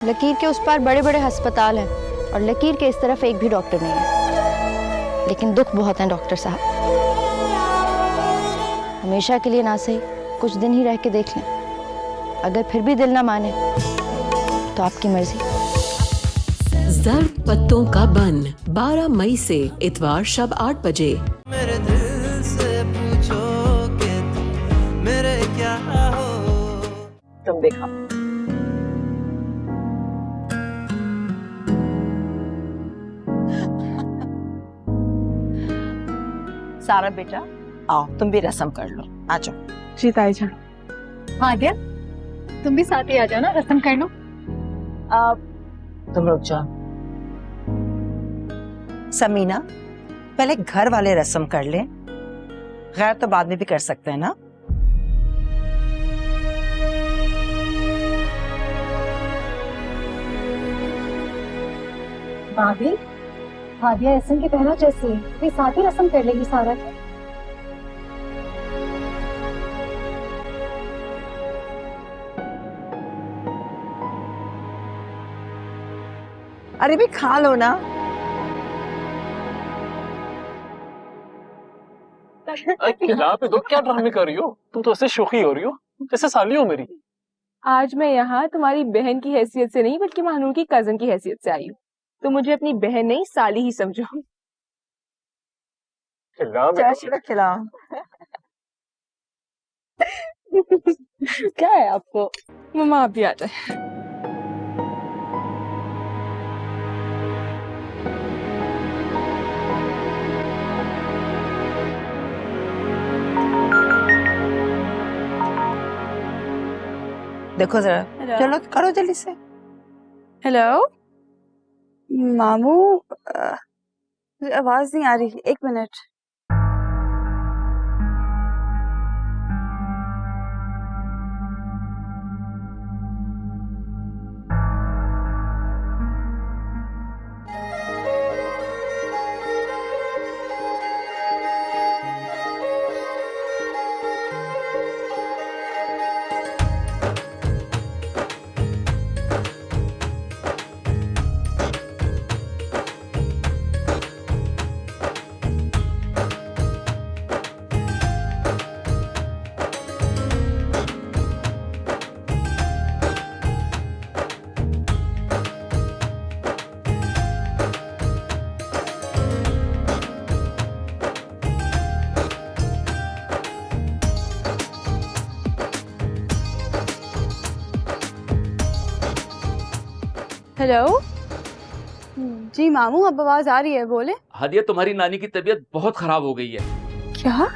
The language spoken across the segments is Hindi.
लकीर के उस पार बड़े बड़े अस्पताल हैं और लकीर के इस तरफ एक भी डॉक्टर नहीं है। लेकिन दुख बहुत है डॉक्टर साहब। हमेशा के लिए ना सही कुछ दिन ही रह के देख लें। अगर फिर भी दिल ना माने तो आपकी मर्जी। जर्द पत्तों का बन 12 मई से इतवार शब 8 बजे। मेरे दिल से पूछो कि तुम मेरे क्या हो। तुम देखा सारा बेटा, आओ तुम भी रस्म कर लो। आ जाओ। जी ताई जान। हाँ दिया, तुम भी साथ ही आ जाओ ना, रस्म कर लो। तुम रुक जाओ। समीना, पहले घर वाले रस्म कर लें, गैर तो बाद में भी कर सकते हैं ना। भाभी, हादिया एहसन की बहना जैसी है, भी साथ ही रस्म कर लेगी सारा की। अरे भी खा लो ना। खिला पे दो, क्या ड्रामे कर रही हो तुम? तो ऐसे शोखी हो रही हो जैसे साली हो मेरी। आज मैं यहाँ तुम्हारी बहन की हैसियत से नहीं बल्कि महानूर की कजन की हैसियत से आई हूँ। तो मुझे अपनी बहन नहीं साली ही समझो। खिलाओ। क्या है आपको? मम्मा आप भी आ जाए। देखो जरा, चलो करो जल्दी से। हेलो मामू, आवाज नहीं आ रही, एक मिनट। हेलो जी मामू, अब आवाज आ रही है, बोले। हादिया, तुम्हारी नानी की तबीयत बहुत खराब हो गई है। क्या?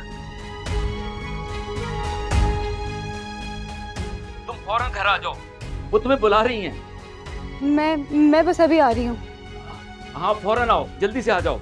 तुम फौरन घर आ जाओ, वो तुम्हें बुला रही हैं। मैं बस अभी आ रही हूँ। हाँ फौरन आओ, जल्दी से आ जाओ।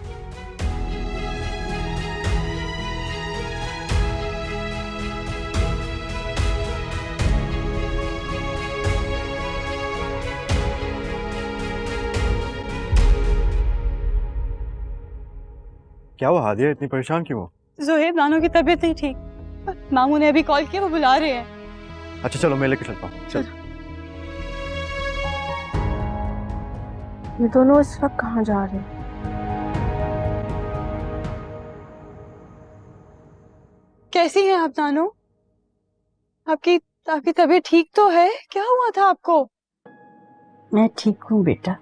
क्या हुआ हादिया, इतनी परेशान क्यों हो? जोहेब, नानू की तबीयत नहीं ठीक। मामू ने अभी कॉल किया, वो बुला रहे हैं। अच्छा चलो मैं लेकर चलता हूँ। चल। ये दोनों इस वक्त कहाँ जा रहे हैं? कैसी हैं आप नानू? आपकी आपकी तबीयत ठीक तो है? क्या हुआ था आपको? मैं ठीक हूँ बेटा।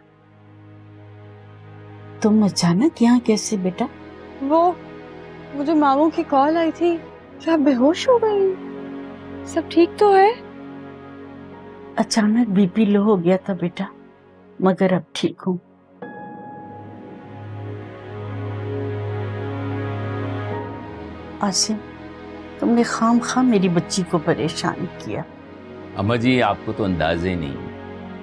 तुम अचानक यहाँ कैसे बेटा? वो जो मामू की कॉल आई थी, क्या आप बेहोश हो गई? सब ठीक तो है? अचानक बीपी लो हो गया था बेटा, मगर अब ठीक हूँ। आसिम, तुमने खाम मेरी बच्ची को परेशान किया। अम्मा जी, आपको तो अंदाजे नहीं,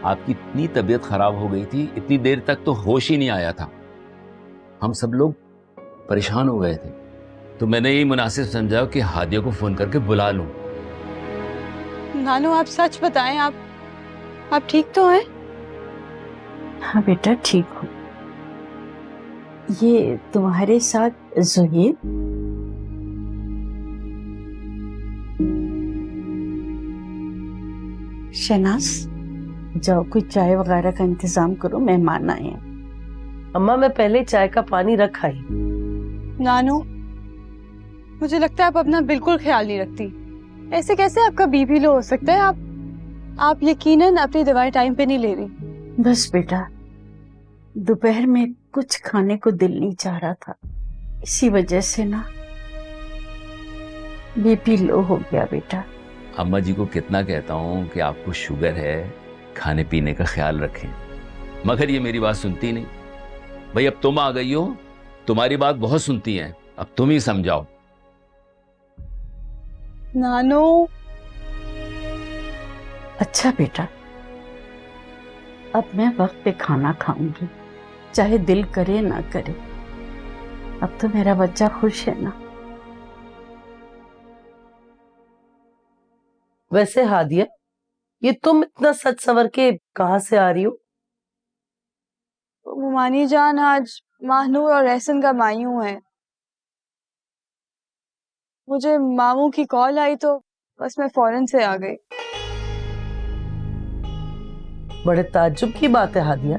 आपकी इतनी तबीयत खराब हो गई थी, इतनी देर तक तो होश ही नहीं आया था। हम सब लोग परेशान हो गए थे, तो मैंने यही मुनासिब समझा कि हादिया को फोन करके बुला लूं। नानू आप सच बताएं, आप ठीक तो हैं? हाँ बेटा ठीक हूँ। ये तुम्हारे साथ जोहेब? शहनाज, जाओ कोई चाय वगैरह का इंतजाम करो, मेहमान आए हैं। अम्मा मैं पहले चाय का पानी रख आई। नानू, मुझे लगता है आप अपना बिल्कुल ख्याल नहीं रखती। ऐसे कैसे आपका बीपी लो हो सकता है? आप यकीनन अपनी दवाई टाइम पे नहीं ले रही। बस बेटा, दोपहर में कुछ खाने को दिल नहीं चाह रहा था, इसी वजह से ना बीपी लो हो गया बेटा। अम्मा जी को कितना कहता हूँ कि आपको शुगर है, खाने पीने का ख्याल रखें, मगर ये मेरी बात सुनती नहीं। भाई अब तुम आ गई हो, तुम्हारी बात बहुत सुनती हैं, अब तुम ही समझाओ। नानू। अच्छा बेटा, अब मैं वक्त पे खाना खाऊंगी, चाहे दिल करे ना करे। अब तो मेरा बच्चा खुश है ना। वैसे हादिया, ये तुम इतना सच सवर के कहाँ से आ रही हो? मुमानी जान आज महानूर और एहसन का मायूं है। मुझे मामू की कॉल आई तो बस मैं फौरन से आ गई। बड़े ताज्जुब की बात है हादिया,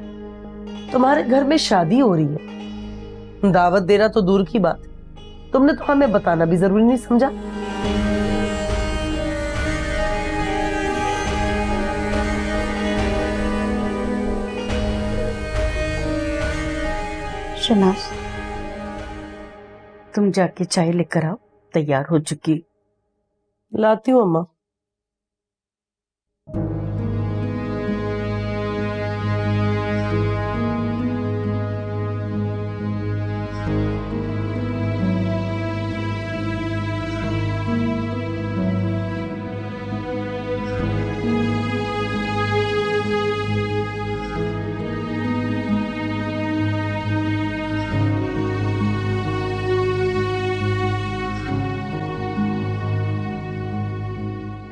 तुम्हारे घर में शादी हो रही है, दावत देना तो दूर की बात, तुमने तो हमें बताना भी जरूरी नहीं समझा। शनाज, तुम जाके चाय लेकर आओ, तैयार हो चुकी। लाती हूँ अम्मा।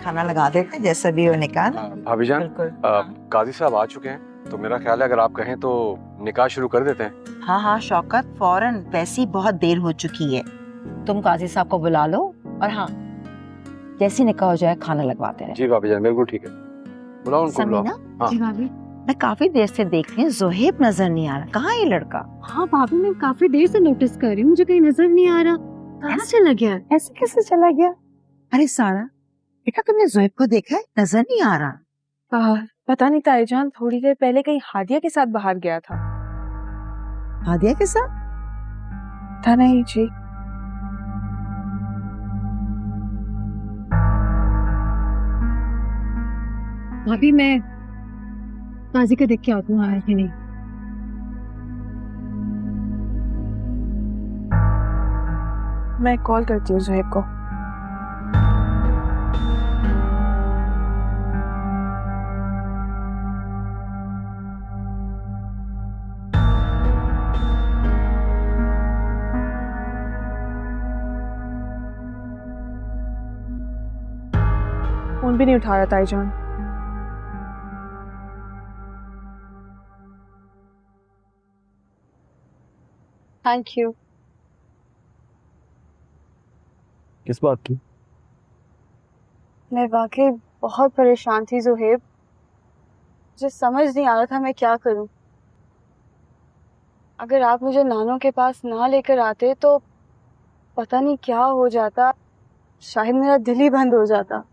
खाना लगा देते हैं, जैसा भी हो निकाल। भाभी जान, काजी साहब आ चुके हैं, तो मेरा ख्याल है अगर आप कहें तो निकाह शुरू कर देते हैं। हाँ हाँ शौकत, फौरन, वैसे ही बहुत देर हो चुकी है। तुम काजी साहब को बुला लो और हाँ, जैसे निकाह हो जाए खाना लगवाते हैं। जी भाभी जान, बिल्कुल ठीक है, बुलाओ उनको, बुलाओ। हाँ। जी भाभी। मैं काफी देर से देख रही हूँ, जोहेब नजर नहीं आ रहा, कहाँ है ये लड़का? हाँ भाभी, मैं काफी देर से नोटिस कर रही हूँ, मुझे कहीं नजर नहीं आ रहा। कहाँ चला गया? ऐसे कैसे चला गया? अरे सारा बेटा, तुमने जोहेब को देखा है? नजर नहीं आ रहा। पता नहीं ताईजान, थोड़ी देर पहले कहीं हादिया के साथ बाहर गया था। हादिया के साथ? था नहीं जी। भाभी मैं काजी का देख के आती हूँ, आया कि नहीं। मैं कॉल करती हूँ जोहेब को। फोन भी नहीं उठा रहा ताईजान। Thank you. किस बात की? मैं वाकई बहुत परेशान थी जोहेब, मुझे समझ नहीं आ रहा था मैं क्या करूं। अगर आप मुझे नानों के पास ना लेकर आते तो पता नहीं क्या हो जाता, शायद मेरा दिल ही बंद हो जाता।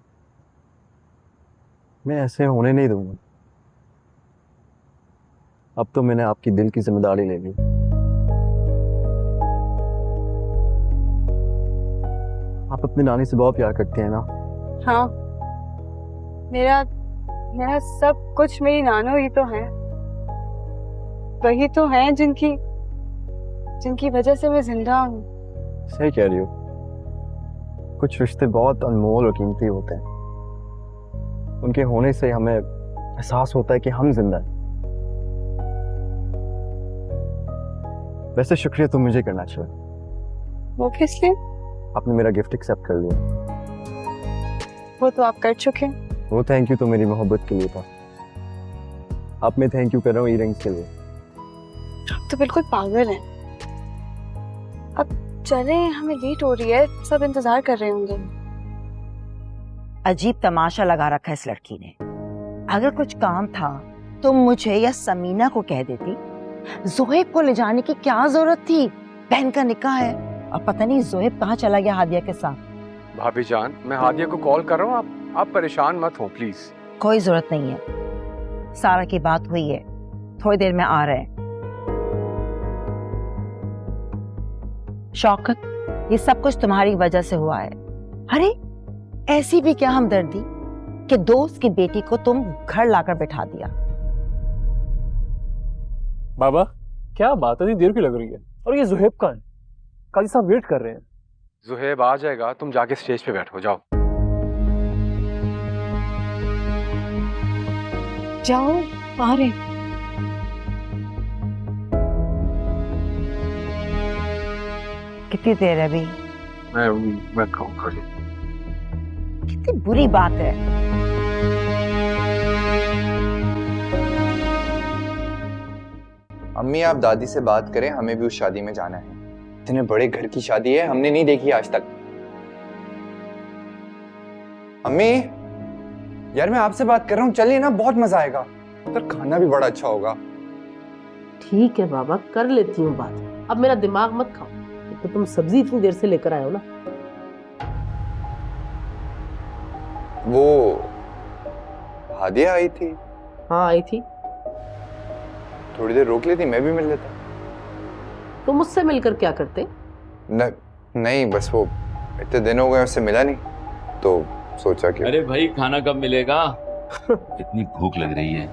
मैं ऐसे होने नहीं दूंगा। अब तो मैंने आपकी दिल की जिम्मेदारी ले ली। आप अपनी नानी से बहुत प्यार करते हैं ना? हाँ, मेरा सब कुछ मेरी नानो ही तो है। वही तो हैं जिनकी वजह से मैं जिंदा हूँ। सही कह रही हो, कुछ रिश्ते बहुत अनमोल और कीमती होते हैं, उनके होने से हमें एहसास होता है कि हम जिंदा हैं। वैसे शुक्रिया तुम मुझे करना चाहिए। वो किस लिए? आपने मेरा गिफ्ट एक्सेप्ट कर लिया। वो तो आप कर चुके हैं। वो थैंक यू तो मेरी मोहब्बत के लिए था, अब मैं थैंक यू कर रहा हूँ ईयरिंग्स के लिए। आप तो बिल्कुल पागल हैं। अब चले, हमें लेट हो रही है, सब इंतजार कर रहे होंगे। अजीब तमाशा लगा रखा है इस लड़की ने। अगर कुछ काम था तो मुझे या समीना को कह देती। जोहेब को ले जाने की क्या जरूरत थी? बहन का निकाह है और पता नहीं जोहेब कहाँ चला गया हादिया के साथ। भाभी जान, मैं हादिया को कॉल कर रहा हूँ, आप परेशान मत हो प्लीज। कोई जरूरत नहीं है, सारा की बात हुई है, थोड़ी देर में आ रहे हैं। शौकत, ये सब कुछ तुम्हारी वजह से हुआ है। अरे ऐसी भी क्या हमदर्दी कि दोस्त की बेटी को तुम घर लाकर बैठा दिया। बाबा क्या बात है, इतनी देर क्यों लग रही है? और ये जुहेब कहाँ है? काजी साहब वेट कर रहे हैं। जुहेब आ जाएगा, तुम जाके स्टेज पे बैठो, जाओ जाओ, आ रहे। कितनी देर है अभी? मैं कहूँगा। कितनी बुरी बात है। अम्मी आप दादी से बात करें, हमें भी उस शादी में जाना है। इतने बड़े घर की शादी है, हमने नहीं देखी आज तक। अम्मी यार मैं आपसे बात कर रहा हूँ, चलिए ना, बहुत मजा आएगा। पर खाना भी बड़ा अच्छा होगा। ठीक है बाबा, कर लेती हूँ बात। अब मेरा दिमाग मत खाओ, तो तुम सब्जी इतनी देर से लेकर आए हो ना। वो हादिया आई थी। हाँ आई थी। थोड़ी देर रोक लेती, मैं भी मिल लेता। तो मुझसे मिलकर क्या करते? नहीं बस वो इतने दिन हो गए उससे मिला नहीं, तो सोचा कि अरे भाई खाना कब मिलेगा? इतनी भूख लग रही है।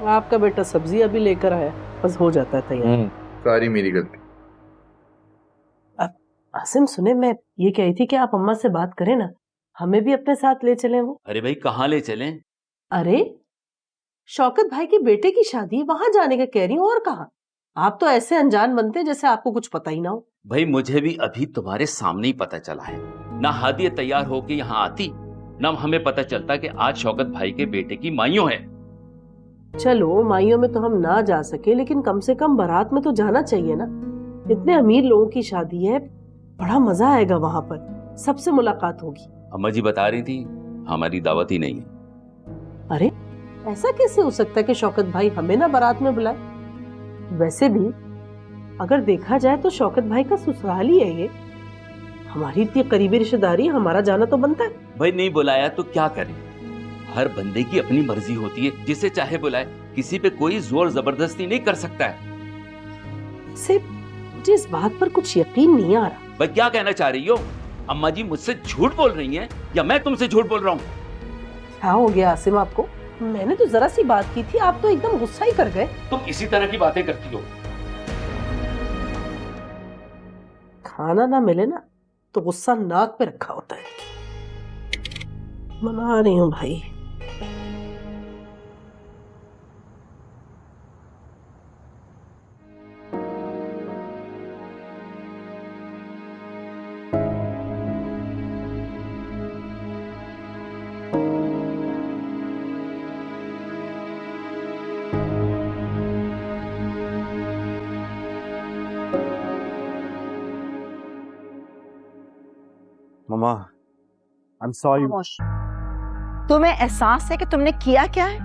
आपका बेटा सब्जी अभी लेकर आया, बस हो जाता है तैयार। सारी मेरी गलती। आसिम सुने, मैं ये कही थी कि आप अम्मा से बात करें ना, हमें भी अपने साथ ले चलें वो। अरे भाई कहाँ ले चलें? अरे शौकत भाई के बेटे की शादी, वहां जाने का कह रही हूँ। और कहाँ? आप तो ऐसे अनजान बनते जैसे आपको कुछ पता ही ना हो। भाई मुझे भी अभी तुम्हारे सामने ही पता चला है। ना हादिया तैयार होके यहाँ आती, ना हमें पता चलता कि आज शौकत भाई के बेटे की माइयों है। चलो माइयों में तो हम ना जा सके, लेकिन कम से कम बारात में तो जाना चाहिए ना। इतने अमीर लोगों की शादी है, बड़ा मजा आएगा वहां पर, सबसे मुलाकात होगी। अम्मा जी बता रही थी हमारी दावत ही नहीं है। अरे ऐसा कैसे हो सकता है कि शौकत भाई हमें ना बारात में बुलाए? वैसे भी अगर देखा जाए तो शौकत भाई का ससुराल ही है ये, हमारी इतनी करीबी रिश्तेदारी, हमारा जाना तो बनता है। भाई नहीं बुलाया तो क्या करें? हर बंदे की अपनी मर्जी होती है, जिसे चाहे बुलाए। किसी पे कोई जोर जबरदस्ती नहीं कर सकता है। सिर्फ मुझे इस बात पर कुछ यकीन नहीं आ रहा। भाई क्या कहना चाह रही हो? अम्मा जी मुझसे झूठ बोल रही हैं या मैं तुमसे झूठ बोल रहा हूँ? क्या हो गया आसिम आपको? मैंने तो जरा सी बात की थी, आप तो एकदम गुस्सा ही कर गए। तुम इसी तरह की बातें करती हो। खाना ना मिले ना तो गुस्सा नाक पे रखा होता है। मना रही हूँ भाई। मम्मा आई एम सॉरी। तुम्हें एहसास है कि तुमने किया क्या है?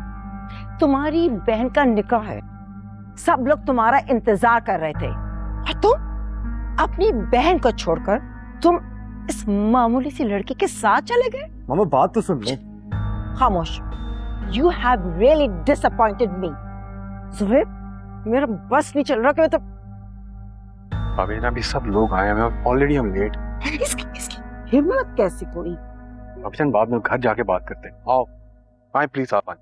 तुम्हारी बहन का निकाह है, सब लोग तुम्हारा इंतजार कर रहे थे और तुम अपनी बहन को छोड़कर तुम इस मामूली सी लड़की के साथ चले गए। मम्मा बात तो सुन लो। खामोश। यू हैव रियली डिसअपॉइंटेड मी। ज़ुहैब, मेरा बस नहीं चल रहा कि मैं तो भाभी ना, अभी सब लोग आए हैं, ऑलरेडी हम लेट। इसकी हिम्मत कैसी कोई? भाभी जान बाद में घर जाके बात करते हैं। आओ आए प्लीज, आप आए।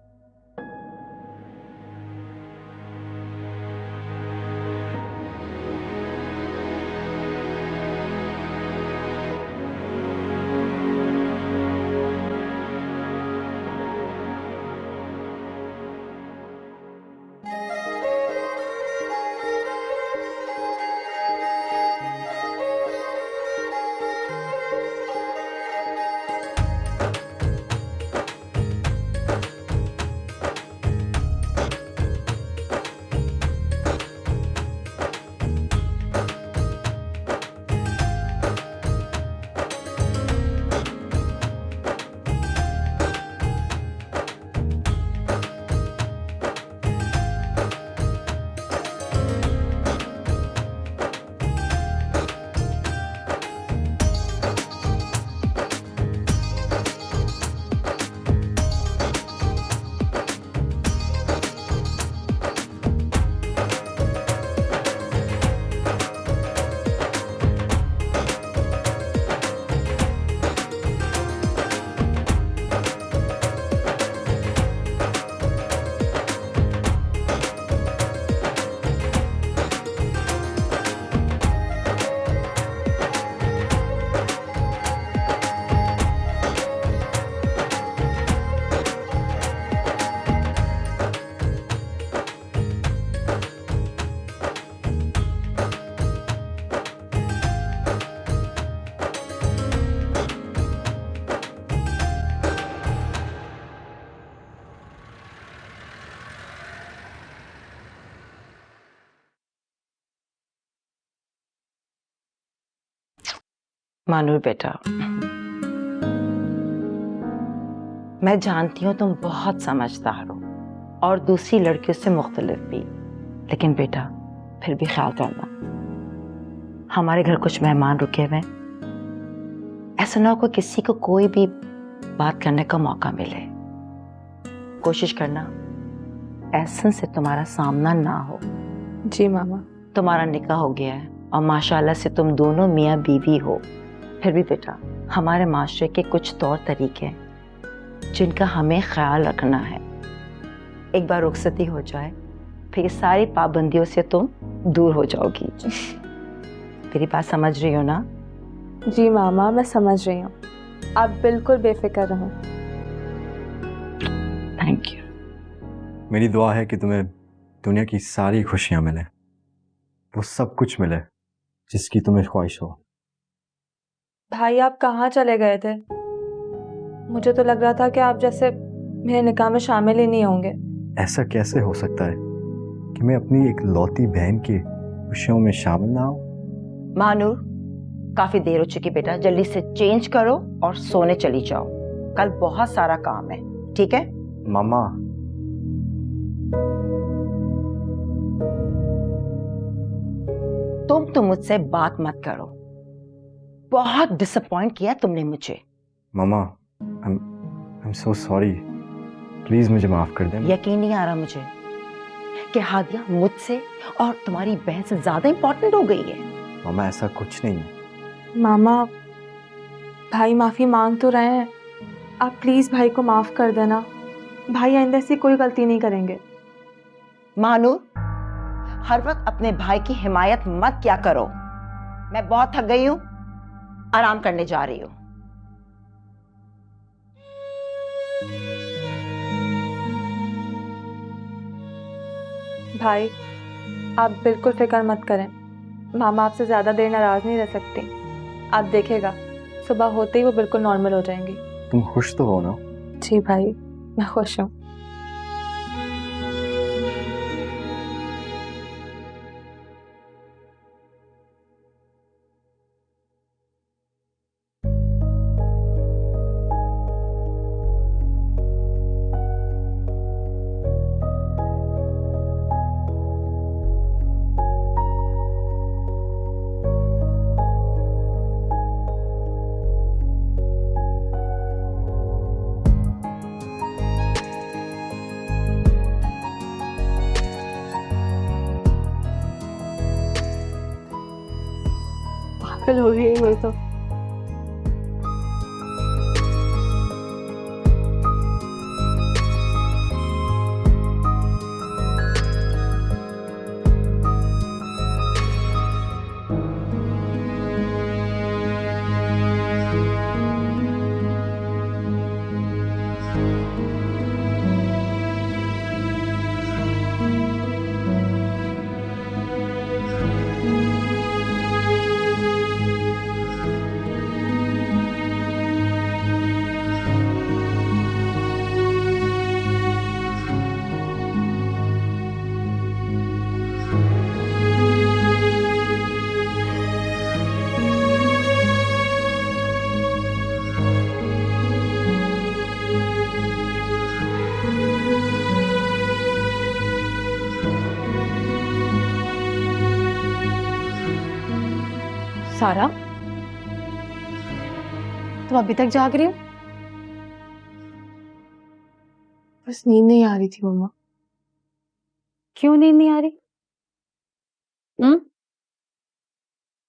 मानूर बेटा, मैं जानती हूँ तुम बहुत समझदार हो और दूसरी लड़कियों से मुख्तलिफ भी, लेकिन बेटा फिर भी ख्याल करना, हमारे घर कुछ मेहमान रुके हुए, ऐसा ना हो कि किसी को कोई भी बात करने का मौका मिले। कोशिश करना एहसन से तुम्हारा सामना ना हो। जी मामा। तुम्हारा निकाह हो गया है और माशाल्लाह से तुम दोनों मियाँ बीवी हो, फिर भी बेटा हमारे माशरे के कुछ तौर तरीके हैं जिनका हमें ख्याल रखना है। एक बार रुखसती हो जाए फिर सारी पाबंदियों से तुम दूर हो जाओगी। मेरी बात समझ रही हो ना? जी मामा, मैं समझ रही हूँ, आप बिल्कुल बेफिक्र रहो। Thank you. मेरी दुआ है कि तुम्हें दुनिया की सारी खुशियां मिले, वो सब कुछ मिले जिसकी तुम्हें ख्वाहिश हो। भाई आप कहाँ चले गए थे? मुझे तो लग रहा था कि आप जैसे मेरे निकाह में शामिल ही नहीं होंगे। ऐसा कैसे हो सकता है कि मैं अपनी एक लौती बहन की खुशियों में शामिल ना हूं? मानूर, काफी देर हो चुकी बेटा, जल्दी से चेंज करो और सोने चली जाओ, कल बहुत सारा काम है, ठीक है? मामा, तुम तो मुझसे बात मत करो, बहुत डिसअपॉइंट किया तुमने मुझे। मामा, I'm so sorry, प्लीज मुझे माफ कर देना। यकीन नहीं आ रहा मुझे कि हादिया मुझसे और तुम्हारी बहन से ज्यादा इंपॉर्टेंट हो गई है। मामा ऐसा कुछ नहीं है। मामा, भाई माफी मांग तो रहे हैं, आप प्लीज भाई को माफ कर देना। भाई आइंदा से कोई गलती नहीं करेंगे। मानूर, हर वक्त अपने भाई की हिमायत मत क्या करो। मैं बहुत थक गई हूं, आराम करने जा रही हूं। भाई आप बिल्कुल फिक्र मत करें, मामा आपसे ज्यादा देर नाराज नहीं रह सकती। आप देखेगा सुबह होते ही वो बिल्कुल नॉर्मल हो जाएंगी। तुम खुश तो हो ना? जी भाई, मैं खुश हूँ। पागल हो गई मैं तो। सारा, तुम अभी तक जाग रही हो? बस नींद नहीं आ रही थी मम्मा। क्यों नींद नहीं आ रही?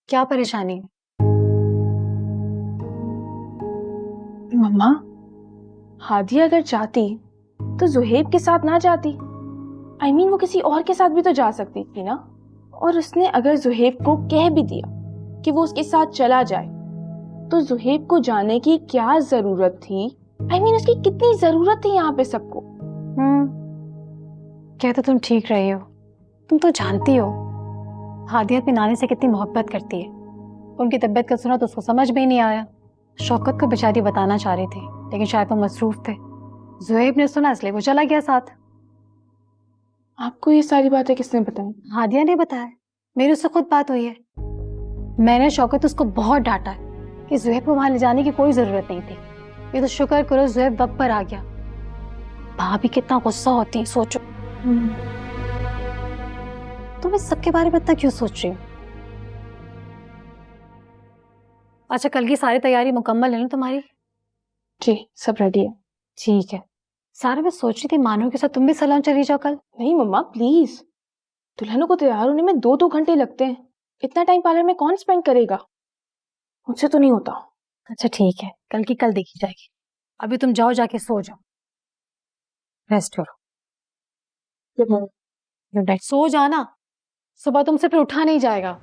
क्या परेशानी है? मम्मा, हादिया अगर चाहती तो जुहेब के साथ ना जाती। I mean, वो किसी और के साथ भी तो जा सकती थी ना। और उसने अगर जुहेब को कह भी दिया कि वो उसके साथ चला जाए तो जुहेब को जाने की क्या जरूरत थी? I mean, उसकी कितनी जरूरत थी यहाँ पे सबको। क्या तो तुम ठीक रही हो। तुम तो जानती हो हादिया अपनी नानी से कितनी मोहब्बत करती है। उनकी तबीयत का सुना तो उसको समझ में ही नहीं आया। शौकत को बेचारी बताना चाह रही थी लेकिन शायद वो मसरूफ थे। जुहेब ने सुना इसलिए वो चला गया साथ। आपको ये सारी बातें किसने बताई? हादिया ने बताया, मेरी उससे खुद बात हुई है। मैंने शौकत उसको बहुत डांटा है कि ज़ुहैब को वहां ले जाने की कोई जरूरत नहीं थी। ये तो शुक्र करो ज़ुहैब वक्त पर आ गया। भाभी कितना गुस्सा होती है सोचो। तुम इस सब के बारे में इतना क्यों सोच रही हो? अच्छा, कल की सारी तैयारी मुकम्मल है ना तुम्हारी? जी सब रेडी है। ठीक है। सारा मैं सोच रही थी मानो के साथ तुम भी सलोन चली जाओ कल। नहीं मम्मा प्लीज, दुल्हनों को तैयार होने में 2-2 घंटे लगते हैं। इतना टाइम पार्लर में कौन स्पेंड करेगा? मुझसे तो नहीं होता। अच्छा ठीक है, कल की कल देखी जाएगी। अभी तुम जाओ, जाके सो जाओ, रेस्ट करो। Good night. सो जाना, सुबह तुमसे फिर उठा नहीं जाएगा।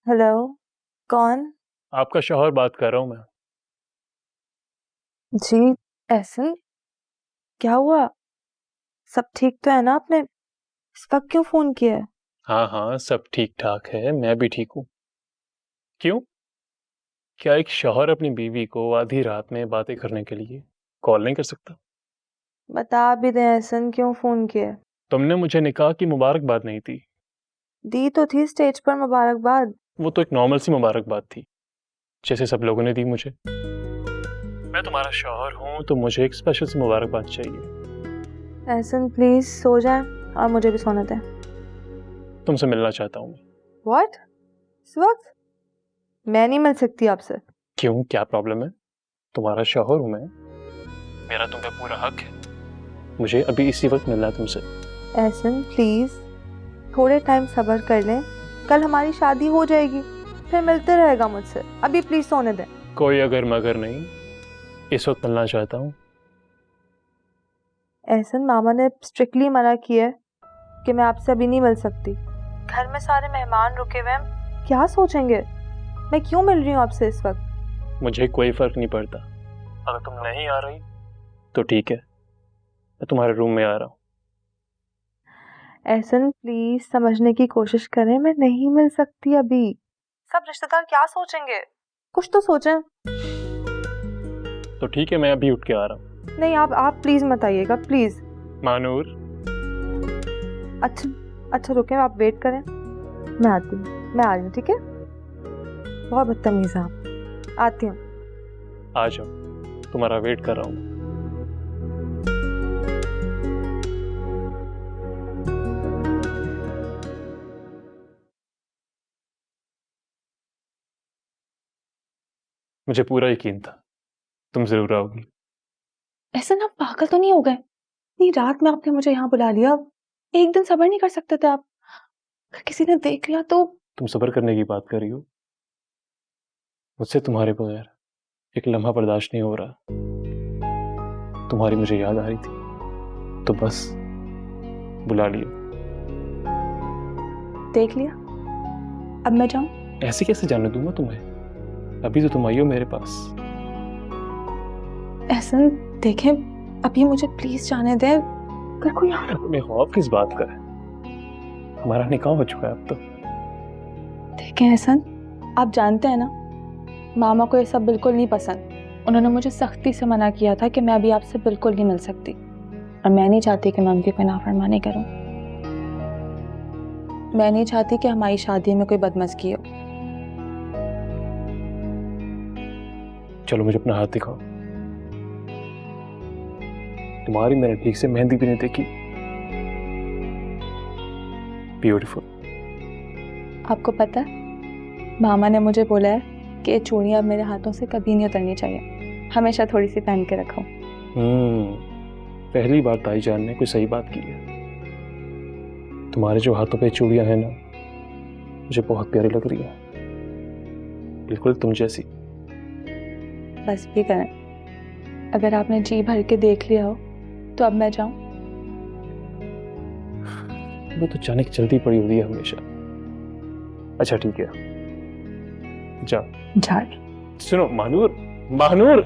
हेलो, कौन? आपका शौहर बात कर रहा हूँ मैं। जी ऐसन, क्या हुआ? सब ठीक तो है ना? आपने इस वक्त क्यों फोन किया है? हाँ हाँ सब ठीक ठाक है, मैं भी ठीक हूँ। क्यों? क्या एक शौहर अपनी बीवी को आधी रात में बातें करने के लिए कॉल नहीं कर सकता? बता भी दे ऐसन, क्यों फोन किया है? तुमने मुझे निकाह की मुबारकबाद नहीं दी। दी तो थी स्टेज पर मुबारकबाद। वो तो एक नॉर्मल सी मुबारकबाद थी, जैसे सब लोगों ने दी मुझे। मैं तुम्हारा शौहर हूँ तो मुझे एक स्पेशल सी मुबारकबाद चाहिए। ऐसन प्लीज सो जाए और मुझे भी सोने दे। तुमसे मिलना चाहता हूँ। व्हाट? इस वक्त मैं नहीं मिल सकती आपसे। क्यों, क्या प्रॉब्लम है? तुम्हारा शौहर हूँ मैं, मेरा तुम पे पूरा हक है। मुझे अभी इसी वक्त मिलना है तुमसे। ऐसन प्लीज थोड़े टाइम सब्र कर लें, कल हमारी शादी हो जाएगी, फिर मिलते रहेगा मुझसे। अभी प्लीज सोने दें। कोई अगर मगर नहीं, इस वक्त मिलना चाहता हूँ। ऐसन मामा ने स्ट्रिक्टली मना किया है कि मैं आपसे अभी नहीं मिल सकती। घर में सारे मेहमान रुके हुए हैं, क्या सोचेंगे? मैं क्यों मिल रही हूँ आपसे इस वक्त? मुझे कोई फर्क नहीं पड़ता। अगर तुम नहीं आ रही तो ठीक है, मैं तुम्हारे रूम में आ रहा हूँ। ऐसन प्लीज समझने की कोशिश करें, मैं नहीं मिल सकती अभी। सब रिश्तेदार क्या सोचेंगे? कुछ तो सोचें। तो ठीक है, मैं अभी उठ के आ रहा हूँ। नहीं आप प्लीज मत आइएगा, प्लीज। मानूर। अच्छा रुके, आप वेट करें, मैं आती हूँ। मैं आ रही हूँ, ठीक है? बहुत बदतमीज है आप। आती हूँ। आ जाओ, तुम्हारा वेट कर रहा हूँ। मुझे पूरा यकीन था तुम जरूर आओगी। ऐसा ना, पागल तो नहीं हो गए? इतनी रात में आपने मुझे यहाँ बुला लिया, एक दिन सब्र नहीं कर सकते थे आप? अगर किसी ने देख लिया तो? तुम सब्र करने की बात कर रही हो? मुझसे तुम्हारे बगैर एक लम्हा बर्दाश्त नहीं हो रहा। तुम्हारी मुझे याद आ रही थी तो बस बुला लिया। देख लिया, अब मैं जाऊं? ऐसे कैसे जाने दूंगा तुम्हें? अभी तो तुम आई हो मेरे पास। ऐसा देखें, अभी मुझे प्लीज जाने दे। अगर कोई तुम्हें खौफ किस बात का है? हमारा निकाह हो चुका है अब तो। देखें एहसन, आप जानते हैं ना, मामा को ये सब बिल्कुल नहीं पसंद। उन्होंने मुझे सख्ती से मना किया था कि मैं अभी आपसे बिल्कुल नहीं मिल सकती, और मैं नहीं चाहती कि मैं उनकी कोई नाफरमानी करूं। मैं नहीं चाहती कि हमारी शादी में कोई बदमज़गी हो। चलो मुझे अपना हाथ दिखाओ। तुम्हारी मैंने ठीक से मेहंदी भी नहीं देखी। ब्यूटीफुल। आपको पता है, मामा ने मुझे बोला है कि ये चूड़ियां मेरे हाथों से कभी नहीं उतरनी चाहिए, हमेशा थोड़ी सी पहन के रखो। पहली बार ताईजान ने कोई सही बात की है। तुम्हारे जो हाथों पे चूड़ियां हैं ना, मुझे बहुत प्यारी लग रही है, बिल्कुल तुम जैसी। बस भी करें, अगर आपने जी भर के देख लिया हो तो अब मैं जाऊं? वो तो जाने की जल्दी पड़ी हुई है हमेशा। अच्छा ठीक है, जाओ। जा। सुनो मानूर, मानूर।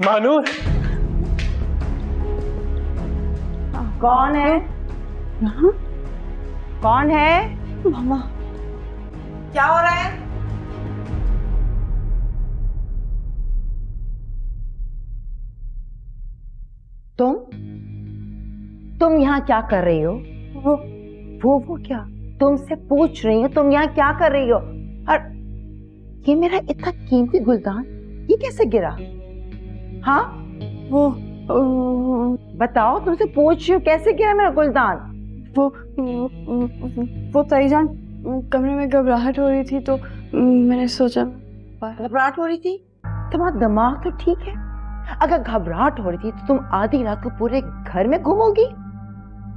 मानूर, कौन है? कौन है? मामा, क्या हो रहा है? तुम यहाँ क्या कर रही हो? वो क्या? तुमसे पूछ रही हूँ, तुम यहाँ क्या कर रही हो? और ये मेरा इतना कीमती गुलदान ये कैसे गिरा? हाँ, वो बताओ, तुमसे पूछ रही हूँ, कैसे गिरा मेरा गुलदान? वो ताईजान, कमरे में घबराहट हो रही थी तो मैंने सोचा। घबराहट हो रही थी? तुम्हारा दिमाग तो ठीक है। अगर घबराहट हो रही थी तो तुम आधी रात को पूरे घर में घूमोगी?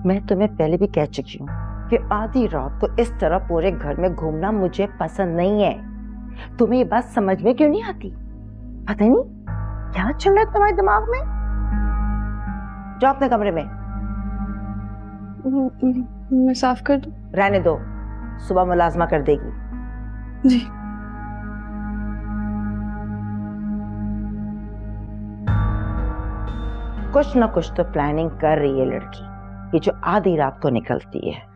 मैं तुम्हें पहले भी कह चुकी हूँ कि आधी रात को इस तरह पूरे घर में घूमना मुझे पसंद नहीं है। तुम्हें ये बात समझ में क्यों नहीं आती? पता नहीं क्या चल रहा है तुम्हारे दिमाग में। जाओ अपने कमरे में। मैं साफ कर दूं? रहने दो, सुबह मुलाजमा कर देगी। जी। कुछ ना कुछ तो प्लानिंग कर रही है लड़की, ये जो आधी रात को निकलती है।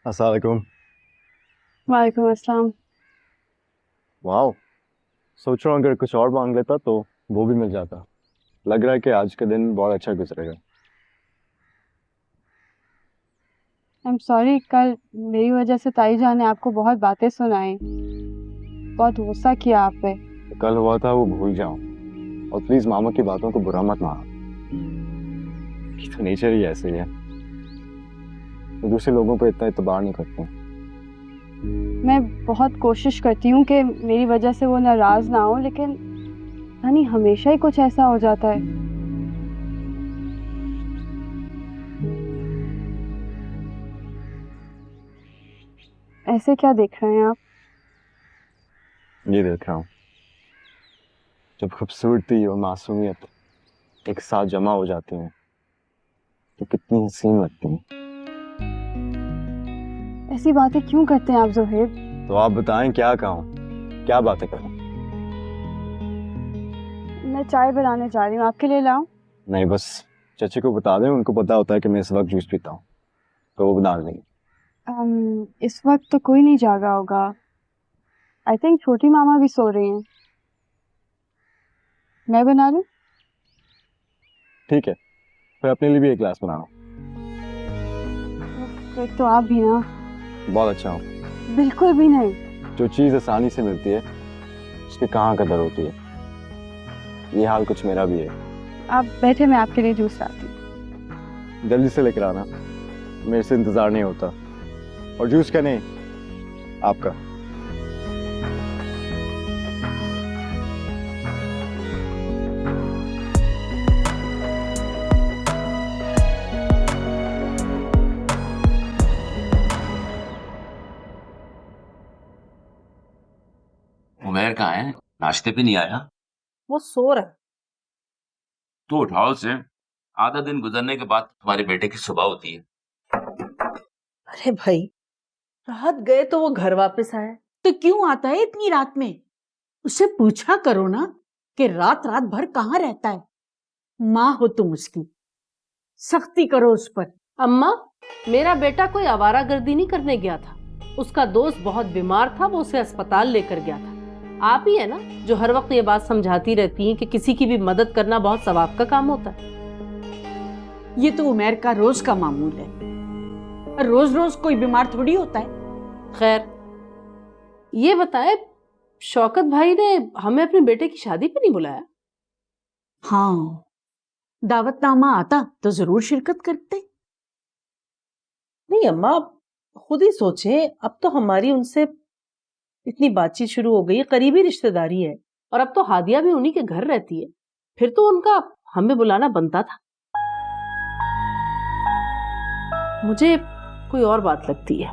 अस्सलाम वालेकुम। वालेकुम अस्सलाम। वाह, सोच रहा हूँ अगर कुछ और मांग लेता तो वो भी मिल जाता। लग रहा है कि आज का दिन बहुत अच्छा गुजरेगा। आई एम सॉरी, कल मेरी वजह से ताईजान ने आपको बहुत बातें सुनाई, बहुत गुस्सा किया आप पे। कल हुआ था वो भूल जाओ, और प्लीज मामा की बातों को बुरा मत मानो। ये तो नेचर ही ऐसे ही है, तो दूसरे लोगों पे इतना इतबार नहीं करते। मैं बहुत कोशिश करती हूँ कि मेरी वजह से वो नाराज ना हो, लेकिन यानी हमेशा ही कुछ ऐसा हो जाता है। ऐसे क्या देख रहे हैं आप? ये देख रहा हूँ, जब खूबसूरती और मासूमियत एक साथ जमा हो जाती हैं तो कितनी हसीन लगती हैं। ऐसी बातें क्यों करते हैं आप ज़ुहैब? तो आप बताएं क्या कहूँ, क्या बातें करूँ? मैं चाय बनाने जा रही हूँ, आपके लिए लाऊं? नहीं, बस चाची को बता दें, उनको पता होता है कि मैं इस वक्त जूस पीता हूँ, तो वो बना देंगे। इस वक्त तो कोई नहीं जागा होगा। आई थिंक छोटी मामा भी सो रही हैं। मैं बना लूं? ठीक है, फिर अपने लिए भी एक गिलास बनाना। एक तो आप भी ना। बहुत अच्छा हूँ। बिल्कुल भी नहीं। जो चीज़ आसानी से मिलती है उसकी कहाँ कदर होती है, ये हाल कुछ मेरा भी है। आप बैठे, मैं आपके लिए जूस लाती हूँ। जल्दी से लेकर आना, मेरे से इंतजार नहीं होता। और जूस का नहीं, आपका। उमैर कहाँ है? नाश्ते पे नहीं आया? वो सो रहा है। तो उठाओ उसे, आधा दिन गुजरने के बाद तुम्हारे बेटे की सुबह होती है। अरे भाई, रात गए तो वो घर वापस आया, तो क्यों आता है इतनी रात में? उससे पूछा करो ना कि रात रात भर कहाँ रहता है। माँ हो तुम उसकी, सख्ती करो उस पर। अम्मा, मेरा बेटा कोई आवारागर्दी नहीं करने गया था। उसका दोस्त बहुत बीमार था, वो उसे अस्पताल लेकर गया था। आप ही है ना जो हर वक्त ये बात समझाती रहती हैं कि किसी की भी मदद करना बहुत सवाब का काम होता है। ये तो उमैर का रोज का मामूल है, रोज रोज कोई बीमार थोड़ी होता है। खैर, ये बताए, शौकत भाई ने हमें अपने बेटे की शादी पे नहीं बुलाया? हाँ, दावतनामा आता तो जरूर शिरकत करते। नहीं अम्मा, आप खुद ही सोचें, अब तो हमारी उनसे इतनी बातचीत शुरू हो गई है, करीबी रिश्तेदारी है। और अब तो हादिया भी उन्हीं के घर रहती है, फिर तो उनका हमें बुलाना बनता था। मुझे कोई और बात लगती है।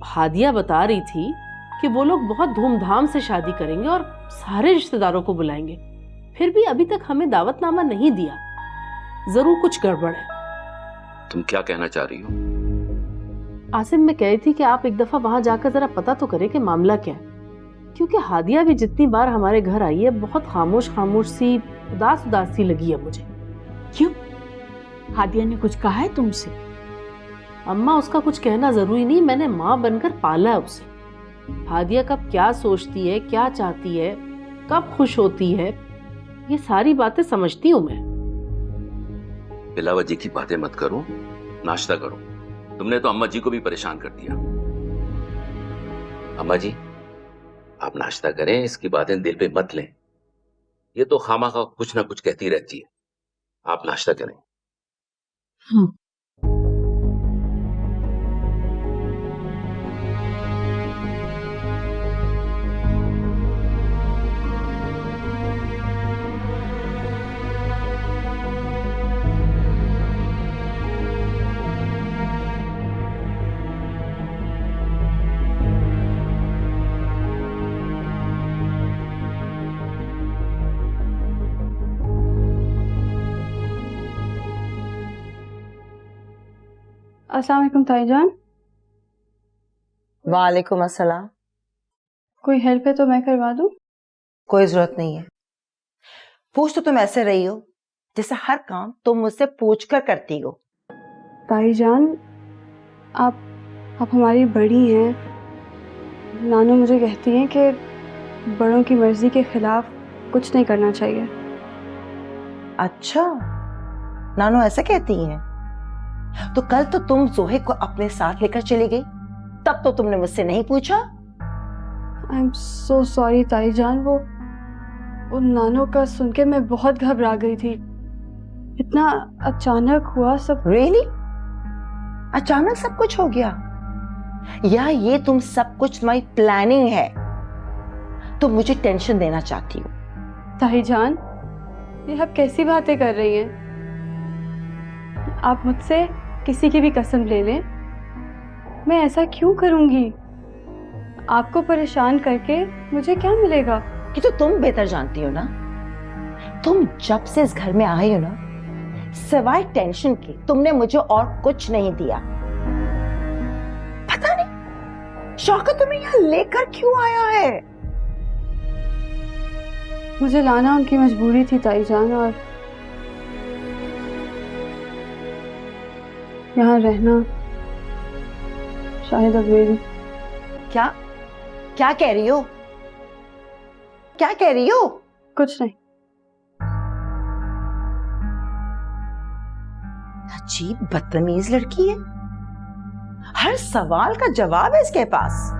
हादिया बता रही थी कि वो लोग बहुत धूमधाम से शादी करेंगे और सारे रिश्तेदारों को बुलाएंगे, फिर भी अभी तक हमें दावतनामा नहीं दिया। जरूर कुछ गड़बड़ है। तुम क्या कहना चाह रही हो? आसिम, मैं कह रही थी कि आप एक दफा वहां जाकर जरा पता तो करें कि मामला क्या है, क्योंकि हादिया भी जितनी बार हमारे घर आई है बहुत खामोश खामोश सी, उदास उदास सी लगी है मुझे। क्यों? हादिया ने कुछ कहा है तुमसे? अम्मा, उसका कुछ कहना जरूरी नहीं, मैंने माँ बनकर पाला है उसे। हादिया कब क्या सोचती है, क्या चाहती है, कब खुश होती है, ये सारी बातें समझती हूँ मैं। बिलावजी की बातें मत करो, नाश्ता करो। तुमने तो अम्मा जी को भी परेशान कर दिया। अम्मा जी, आप नाश्ता करें, इसकी बातें दिल पे मत लें। ये तो खामाखा कुछ ना कुछ कहती रहती है। आप नाश्ता करें। हाँ। अस्सलाम वालेकुम ताईजान। वालेकुम अस्सलाम। कोई हेल्प है तो मैं करवा दूं? कोई जरूरत नहीं है। पूछ तो तुम ऐसे रही हो जैसे हर काम तुम मुझसे पूछ कर करती हो। ताईजान, आप हमारी बड़ी हैं। नानू मुझे कहती हैं कि बड़ों की मर्जी के खिलाफ कुछ नहीं करना चाहिए। अच्छा, नानू ऐसा कहती हैं? तो कल तो तुम जोहे को अपने साथ लेकर चली गई, तब तो तुमने मुझसे नहीं पूछा। आई एम सो सॉरी ताईजान, वो नानू का सुन के मैं बहुत घबरा गई थी। इतना अचानक हुआ सब। रियली? अचानक सब कुछ हो गया? या ये तुम सब कुछ तुम्हारी प्लानिंग है? तुम मुझे टेंशन देना चाहती हो? ताईजान, ये आप कैसी बातें कर रही हैं? आप मुझसे किसी की भी कसम ले लें, मैं ऐसा क्यों करूंगी? आपको परेशान करके मुझे क्या मिलेगा? कि तो तुम बेहतर जानती हो ना। तुम जब से इस घर में आई हो ना, सिवाय टेंशन के तुमने मुझे और कुछ नहीं दिया। पता नहीं शौकत तुम्हें यहाँ लेकर क्यों आया है? मुझे लाना उनकी मजबूरी थी ताईजान, और यहाँ रहना शायद अब मेरी। क्या क्या कह रही हो? क्या कह रही हो? कुछ नहीं। अजीब बदतमीज लड़की है, हर सवाल का जवाब है इसके पास।